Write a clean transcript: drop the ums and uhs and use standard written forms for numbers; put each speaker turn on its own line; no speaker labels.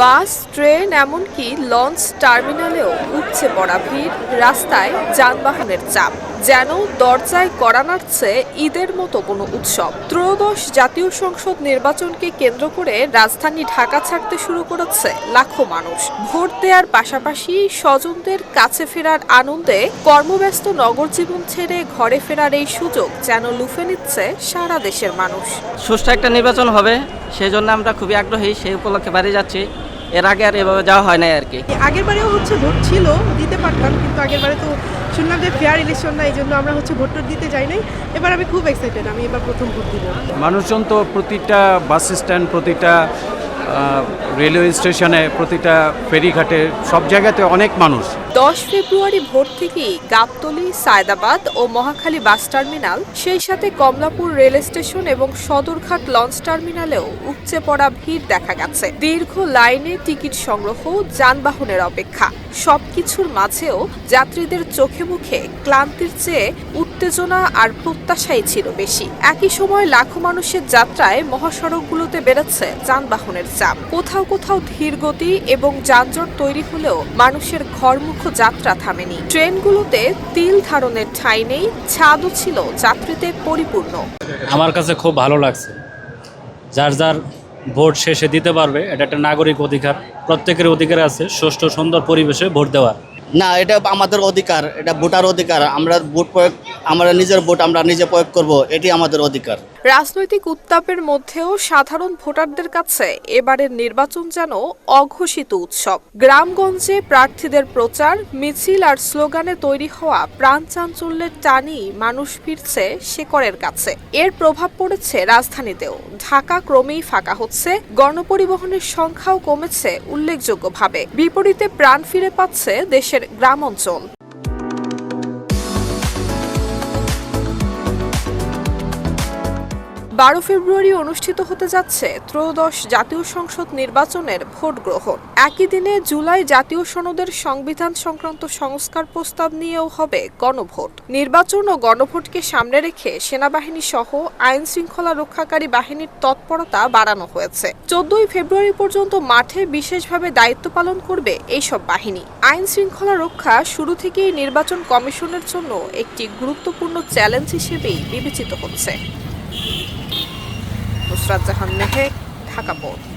বাস, train এমনকি launch টার্মিনালেও উপচে পড়া ভিড়, রাস্তায় যানবাহনের চাপ, যেন দরজায় কড়া নাড়ছে ঈদের মতো কোনো উৎসব। ত্রয়োদশ জাতীয় সংসদ নির্বাচনকে কেন্দ্র করে রাজধানী ঢাকা ছাড়তে শুরু করেছে লাখো মানুষ। ভোট দেওয়ার পাশাপাশি স্বজনদের কাছে ফেরার আনন্দে কর্মব্যস্ত নগর জীবন ছেড়ে ঘরে ফেরার এই সুযোগ যেন লুফে নিচ্ছে সারা দেশের মানুষ।
সুষ্ঠু একটা নির্বাচন হবে, সেই জন্য আমরা খুবই আগ্রহী, সেই উপলক্ষে বাড়ি যাচ্ছি। এর আগে আর এভাবে যাওয়া হয় না আর কি।
আগের বারেও ভোট ছিল, দিতে পারতাম, কিন্তু আগের বারে তো শুনলাম যে ফেয়ার ইলেকশন না, এই জন্য আমরা ভোট দিতে যাই নাই। এবার আমি খুব এক্সাইটেড, আমি এবার প্রথম ভোট দিব।
মানুষজন তো প্রতিটা বাস স্ট্যান্ড, প্রতিটা রেলওয়ে স্টেশনে, প্রতিটা ফেরিঘাটে, সব জায়গাতে অনেক মানুষ।
10 ফেব্রুয়ারি ভোর থেকেই গাবতলী, সায়দাবাদ ও মহাখালী বাস টার্মিনাল, সেই সাথে কমলাপুর রেল স্টেশন এবং সদরঘাট লঞ্চ টার্মিনালেও উপচে পড়া ভিড় দেখা গেছে। দীর্ঘ লাইনে টিকিট সংগ্রহ, যানবাহনের অপেক্ষা, সবকিছুর মাঝেও যাত্রীদের চোখে মুখে ক্লান্তির চেয়ে উত্তেজনা আর প্রত্যাশাই ছিল বেশি। একই সময় লাখো মানুষের যাত্রায় মহাসড়কগুলোতে বেড়েছে যানবাহনের চাপ। কোথাও কোথাও ধীর গতি এবং যানজট তৈরি হলেও মানুষের ঘরমুখ যাত্রা থামেনি। ট্রেনগুলোতে তিল ধারণের ঠাঁই নেই, ছাদও ছিল যাত্রীতে পরিপূর্ণ।
আমার কাছে খুব ভালো লাগছে। যার যার ভোট শেষে দিতে পারবে, এটা একটা নাগরিক অধিকার, প্রত্যেকের অধিকার আছে সুষ্ঠু সুন্দর পরিবেশে ভোট দেওয়ার।
না, এটা আমাদের অধিকার, এটা ভোটার অধিকার। আমরা ভোট প্রয়োগ, আমরা নিজের ভোট আমরা নিজে প্রয়োগ করব, এটি আমাদের অধিকার।
রাজনৈতিক উত্তাপের মধ্যেও সাধারণ ভোটারদের কাছে এবারের নির্বাচন যেন অঘোষিত উৎসব। গ্রামগঞ্জে প্রার্থীদের প্রচার, মিছিল আর স্লোগানে তৈরি হওয়া প্রাণ চাঞ্চল্যের টানই মানুষ ফিরছে শেকড়ের কাছে। এর প্রভাব পড়েছে রাজধানীতেও। ঢাকা ক্রমেই ফাঁকা হচ্ছে, গণপরিবহনের সংখ্যাও কমেছে উল্লেখযোগ্যভাবে। বিপরীতে প্রাণ ফিরে পাচ্ছে দেশের গ্রাম অঞ্চল। 12 ফেব্রুয়ারি অনুষ্ঠিত হতে যাচ্ছে ত্রয়োদশ জাতীয় সংসদ নির্বাচনের ভোট গ্রহণ। একই দিনে জুলাই জাতীয় সনদের সংবিধান সংক্রান্ত সংস্কার প্রস্তাব নিয়েও হবে গণভোট। নির্বাচন ও গণভোটকে সামনে রেখে সেনাবাহিনী সহ আইন শৃঙ্খলা রক্ষাকারী বাহিনীর তৎপরতা বাড়ানো হয়েছে। 14 ফেব্রুয়ারি পর্যন্ত মাঠে বিশেষভাবে দায়িত্ব পালন করবে এইসব বাহিনী। আইন শৃঙ্খলা রক্ষা শুরু থেকেই নির্বাচন কমিশনের জন্য একটি গুরুত্বপূর্ণ চ্যালেঞ্জ হিসেবেই বিবেচিত হচ্ছে। নুসরাত জাহান মেহেক, ঢাকা পোস্ট।